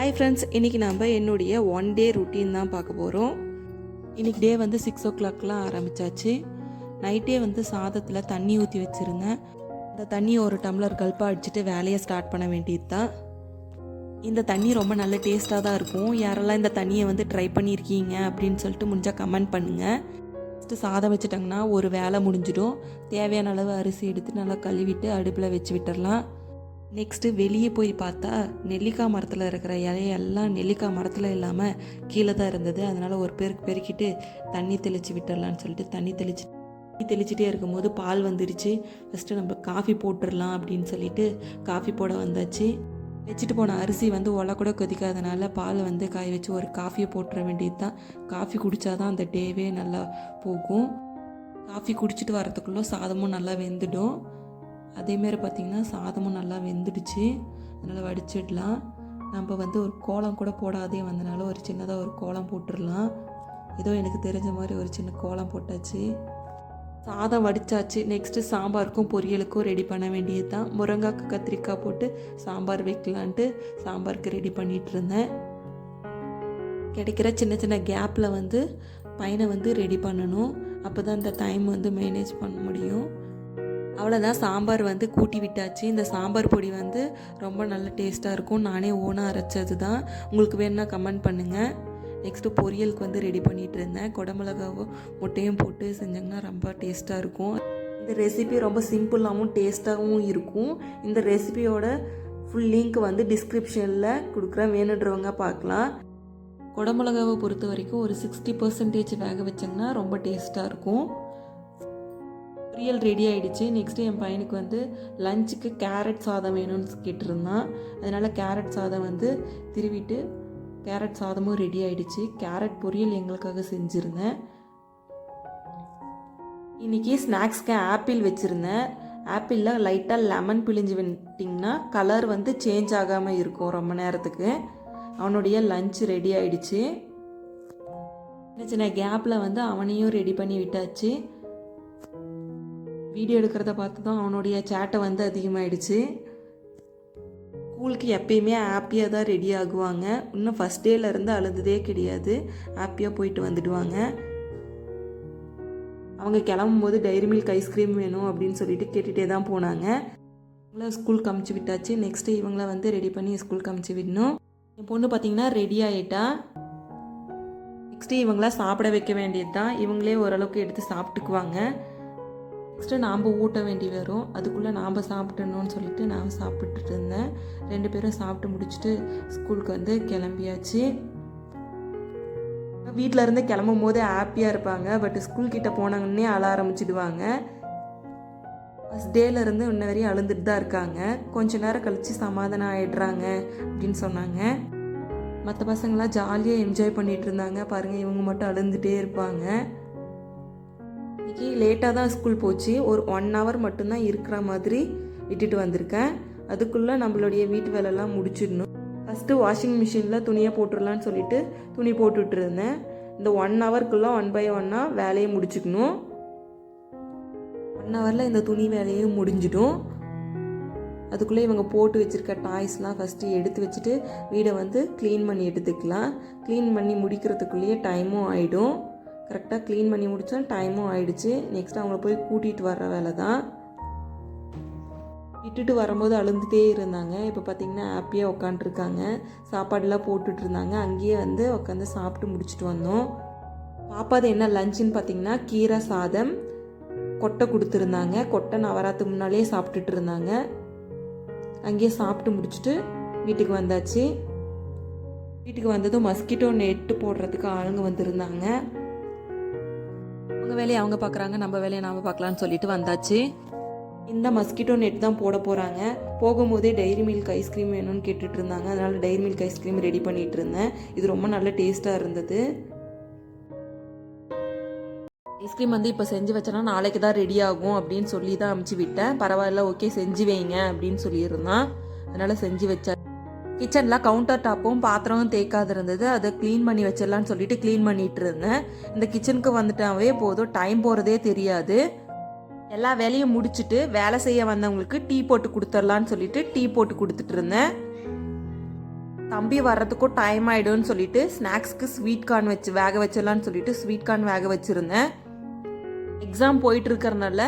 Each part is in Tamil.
ஹாய் ஃப்ரெண்ட்ஸ், இன்றைக்கி நம்ம என்னுடைய ஒன் டே ருட்டீன் தான் பார்க்க போகிறோம். இன்றைக்கி டே வந்து 6 o'clockலாம் ஆரம்பித்தாச்சு. நைட்டே வந்து சாதத்தில் தண்ணி ஊற்றி வச்சுருந்தேன். இந்த தண்ணியை ஒரு டம்ளர் கல்ப்பாக அடிச்சுட்டு வேலையை ஸ்டார்ட் பண்ண வேண்டியது தான். இந்த தண்ணி ரொம்ப நல்ல டேஸ்ட்டாக தான் இருக்கும். யாரெல்லாம் இந்த தண்ணியை வந்து ட்ரை பண்ணியிருக்கீங்க அப்படின்னு சொல்லிட்டு முடிஞ்சால் கமெண்ட் பண்ணுங்கள். ஃபஸ்ட்டு சாதம் வச்சுட்டாங்கன்னா ஒரு வேலை முடிஞ்சிடும். தேவையான அளவு அரிசி எடுத்து நல்லா கழுவிட்டு அடுப்பில் வச்சு விட்டுடலாம். நெக்ஸ்ட்டு வெளியே போய் பார்த்தா நெல்லிக்காய் மரத்தில் இருக்கிற இலையெல்லாம் நெல்லிக்காய் மரத்தில் இல்லாமல் கீழே தான் இருந்தது. அதனால் ஒரு பேருக்கு பெருக்கிட்டு தண்ணி தெளித்து விட்டுடலான்னு சொல்லிட்டு தண்ணி தெளிச்சிட்டே இருக்கும்போது பால் வந்துடுச்சு. ஃபஸ்ட்டு நம்ம காஃபி போட்டுடலாம் அப்படின்னு சொல்லிட்டு காஃபி போட வந்தாச்சு. வச்சுட்டு போன அரிசி வந்து ஒலை கூட கொதிக்காதனால பால் வந்து காய வச்சு ஒரு காஃபியை போட்டுற வேண்டியது தான். காஃபி குடித்தாதான் அந்த டேவே நல்லா போகும். காஃபி குடிச்சிட்டு வரதுக்குள்ளே சாதமும் நல்லா வெந்துடும். அதேமாரி பார்த்திங்கன்னா சாதமும் நல்லா வெந்துடுச்சு. அதனால் வடிச்சிடலாம். நம்ம வந்து ஒரு கோலம் கூட போடாதே வந்தனால ஒரு சின்னதாக ஒரு கோலம் போட்டுடலாம். ஏதோ எனக்கு தெரிஞ்ச மாதிரி ஒரு சின்ன கோலம் போட்டாச்சு. சாதம் வடித்தாச்சு. நெக்ஸ்ட்டு சாம்பாருக்கும் பொரியலுக்கும் ரெடி பண்ண வேண்டியது தான். முருங்கைக்காய் கத்திரிக்காய் போட்டு சாம்பார் வைக்கலான்ட்டு சாம்பாருக்கு ரெடி பண்ணிகிட்டு இருந்தேன். கிடைக்கிற சின்ன சின்ன கேப்பில் வந்து பையனை வந்து ரெடி பண்ணணும். அப்போ தான் இந்த டைம் வந்து மேனேஜ் பண்ண முடியும். அவ்வளோதான், சாம்பார் வந்து கூட்டி விட்டாச்சு. இந்த சாம்பார் பொடி வந்து ரொம்ப நல்ல டேஸ்ட்டாக இருக்கும். நானே ஓனாக அரைச்சது தான். உங்களுக்கு வேணுன்னா கமெண்ட் பண்ணுங்கள். நெக்ஸ்ட்டு பொரியலுக்கு வந்து ரெடி பண்ணிகிட்டு இருந்தேன். குடமிளகாவும் முட்டையும் போட்டு செஞ்சாங்கன்னா ரொம்ப டேஸ்ட்டாக இருக்கும். இந்த ரெசிபி ரொம்ப சிம்பிளாகவும் டேஸ்ட்டாகவும் இருக்கும். இந்த ரெசிபியோட ஃபுல் லிங்க் வந்து டிஸ்கிரிப்ஷனில் கொடுக்குறேன், வேணுன்றவங்க பார்க்கலாம். குடமிளகாவை பொறுத்த வரைக்கும் ஒரு 60% வேக வச்சிங்கன்னா ரொம்ப டேஸ்ட்டாக இருக்கும். பொரியல் ரெடி ஆகிடுச்சு. நெக்ஸ்ட்டு என் பையனுக்கு வந்து லஞ்சுக்கு கேரட் சாதம் வேணும்னு கேட்டிருந்தான். அதனால் கேரட் சாதம் வந்து திருவிட்டு கேரட் சாதமும் ரெடி ஆகிடுச்சு. கேரட் பொரியல் எங்களுக்காக செஞ்சுருந்தேன். இன்றைக்கி ஸ்நாக்ஸ்க்கு ஆப்பிள் வச்சுருந்தேன். ஆப்பிளில் லைட்டாக லெமன் பிழிஞ்சு விட்டிங்கன்னா கலர் வந்து சேஞ்ச் ஆகாமல் இருக்கும் ரொம்ப நேரத்துக்கு. அவனுடைய லஞ்ச் ரெடி ஆகிடுச்சு. சின்ன சின்ன கேப்பில் வந்து அவனையும் ரெடி பண்ணி விட்டாச்சு. வீடியோ எடுக்கிறத பார்த்து தான் அவனுடைய சேட்டை வந்து அதிகமாகிடுச்சு. ஸ்கூலுக்கு எப்பயுமே ஹாப்பியாக தான் ரெடி ஆகுவாங்க. இன்னும் ஃபஸ்ட் டேலேருந்து அழுதுதே கிடையாது. ஹாப்பியாக போயிட்டு வந்துடுவாங்க. அவங்க கிளம்பும்போது டைரி மில்க் ஐஸ்கிரீம் வேணும் அப்படின்னு சொல்லிட்டு கேட்டுகிட்டே தான் போனாங்க. இவங்கள ஸ்கூலுக்கு அமுச்சு விட்டாச்சு. நெக்ஸ்ட்டு இவங்கள வந்து ரெடி பண்ணி ஸ்கூலுக்கு அமுச்சு விடணும். என் பொண்ணு பார்த்திங்கன்னா ரெடி ஆகிட்டா. நெக்ஸ்ட்டு இவங்கள சாப்பிட வைக்க வேண்டியது தான். இவங்களே ஓரளவுக்கு எடுத்து சாப்பிட்டுக்குவாங்க. நெக்ஸ்ட்டு நாம் ஊட்ட வேண்டி வரும். அதுக்குள்ளே நாம் சாப்பிட்டணும்னு சொல்லிட்டு நான் சாப்பிட்டுட்டு இருந்தேன். 2 பேரும் சாப்பிட்டு முடிச்சுட்டு ஸ்கூலுக்கு வந்து கிளம்பியாச்சு. வீட்டில் இருந்து கிளம்பும் போது ஹாப்பியாக இருப்பாங்க. பட் ஸ்கூல் கிட்டே போனாங்கன்னே அழ ஆரம்பிச்சிடுவாங்க. ஃபஸ்ட் டேலேருந்து இன்ன வரையும் அழுந்துட்டு தான் இருக்காங்க. கொஞ்சம் நேரம் கழித்து சமாதானம் ஆகிடுறாங்க அப்படின்னு சொன்னாங்க. மற்ற பசங்களாம் ஜாலியாக என்ஜாய் பண்ணிகிட்டு இருந்தாங்க. பாருங்கள், இவங்க மட்டும் அழுந்துகிட்டே இருப்பாங்க. இன்றைக்கி லேட்டாக தான் ஸ்கூல் போச்சு. ஒரு 1 hour மட்டும்தான் இருக்கிற மாதிரி விட்டுட்டு வந்திருக்கேன். அதுக்குள்ளே நம்மளுடைய வீட்டு வேலைலாம் முடிச்சிடணும். ஃபஸ்ட்டு வாஷிங் மிஷினில் துணியை போட்டுடலான்னு சொல்லிட்டு துணி போட்டுட்டு இருந்தேன். இந்த 1 hourக்குள்ளே 1 by 1 வேலையை முடிச்சுக்கணும். 1 hourல இந்த துணி வேலையும் முடிஞ்சிடும். அதுக்குள்ளே இவங்க போட்டு வச்சுருக்க டாய்ஸ்லாம் ஃபஸ்ட்டு எடுத்து வச்சுட்டு வீடை வந்து க்ளீன் பண்ணி எடுத்துக்கலாம். க்ளீன் பண்ணி முடிக்கிறதுக்குள்ளேயே டைமும் ஆகிடும். கரெக்டாக க்ளீன் பண்ணி முடித்தா டைமும் ஆகிடுச்சு. நெக்ஸ்ட் அவங்கள போய் கூட்டிகிட்டு வர்ற வேலை தான். விட்டுட்டு வரும்போது அழுந்துகிட்டே இருந்தாங்க. இப்போ பார்த்திங்கன்னா ஹாப்பியாக உட்காண்ட்ருக்காங்க. சாப்பாடெல்லாம் போட்டுட்டு இருந்தாங்க. அங்கேயே வந்து உட்காந்து சாப்பிட்டு முடிச்சுட்டு வந்தோம். பாப்பாது என்ன லஞ்சுன்னு பார்த்திங்கன்னா கீரை சாதம், கொட்டை கொடுத்துருந்தாங்க. கொட்டை நான் வராதுக்கு முன்னாலே சாப்பிட்டுட்டு இருந்தாங்க. அங்கேயே சாப்பிட்டு முடிச்சுட்டு வீட்டுக்கு வந்தாச்சு. வீட்டுக்கு வந்ததும் மஸ்கிட்டோ நெட்டு போடுறதுக்கு ஆளுங்க வந்துருந்தாங்க. அவங்க வேலையை அவங்க பார்க்குறாங்க, நம்ம வேலையை நாம் பார்க்கலான்னு சொல்லிட்டு வந்தாச்சு. இந்த மஸ்கிட்டோ நெட் தான் போட போகிறாங்க. போகும்போதே டைரி மில்க் ஐஸ்கிரீம் வேணும்னு கேட்டுட்டு இருந்தாங்க. அதனால் டைரி மில்க் ஐஸ்கிரீம் ரெடி பண்ணிகிட்டு இருந்தேன். இது ரொம்ப நல்ல டேஸ்ட்டாக இருந்தது. ஐஸ்கிரீம் வந்து இப்போ செஞ்சு வச்சேன்னா நாளைக்கு தான் ரெடி ஆகும் அப்படின்னு சொல்லி தான் அமுச்சு விட்டேன். பரவாயில்ல, ஓகே செஞ்சு வைங்க அப்படின்னு சொல்லியிருந்தான். அதனால் செஞ்சு வச்சேன். கிச்சனில் கவுண்டர் டாப்பும் பாத்திரமும் தேய்க்காது இருந்தது. அதை க்ளீன் பண்ணி வச்சிடலான்னு சொல்லிட்டு க்ளீன் பண்ணிகிட்டு இருந்தேன். இந்த கிச்சனுக்கு வந்துட்டாவே போதும், டைம் போகிறதே தெரியாது. எல்லா வேலையும் முடிச்சுட்டு வேலை செய்ய வந்தவங்களுக்கு டீ போட்டு கொடுத்துடலான்னு சொல்லிட்டு டீ போட்டு கொடுத்துட்டு இருந்தேன். தம்பி வர்றதுக்கும் டைம் ஆகிடும்னு சொல்லிட்டு ஸ்நாக்ஸ்க்கு ஸ்வீட் கார்ன் வச்சு வேக வச்சிடலான்னு சொல்லிட்டு ஸ்வீட் கார்ன் வேக வச்சுருந்தேன். எக்ஸாம் போயிட்டு இருக்கிறனால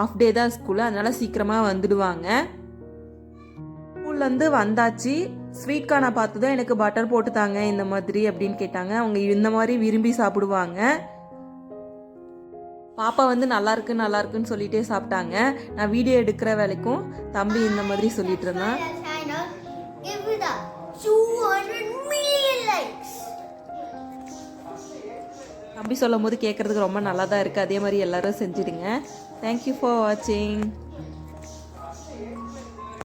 ஆஃப் டே தான் ஸ்கூலு, அதனால சீக்கிரமாக வந்துடுவாங்க. ஸ்கூல்லேருந்து வந்தாச்சு. ஸ்வீட் கார்னை பார்த்து தான் எனக்கு பட்டர் போட்டு தாங்க இந்த மாதிரி அப்படின்னு கேட்டாங்க. அவங்க இந்த மாதிரி விரும்பி சாப்பிடுவாங்க. பாப்பா வந்து நல்லா இருக்குன்னு சொல்லிட்டே சாப்பிட்டாங்க. நான் வீடியோ எடுக்கிற வேலைக்கும் தம்பி இந்த மாதிரி சொல்லிட்டு இருந்தான். தம்பி சொல்லும் போது கேட்குறதுக்கு ரொம்ப நல்லா தான் இருக்குது. அதே மாதிரி எல்லாரும் செஞ்சிடுங்க. தேங்க்யூ ஃபார் வாட்சிங்.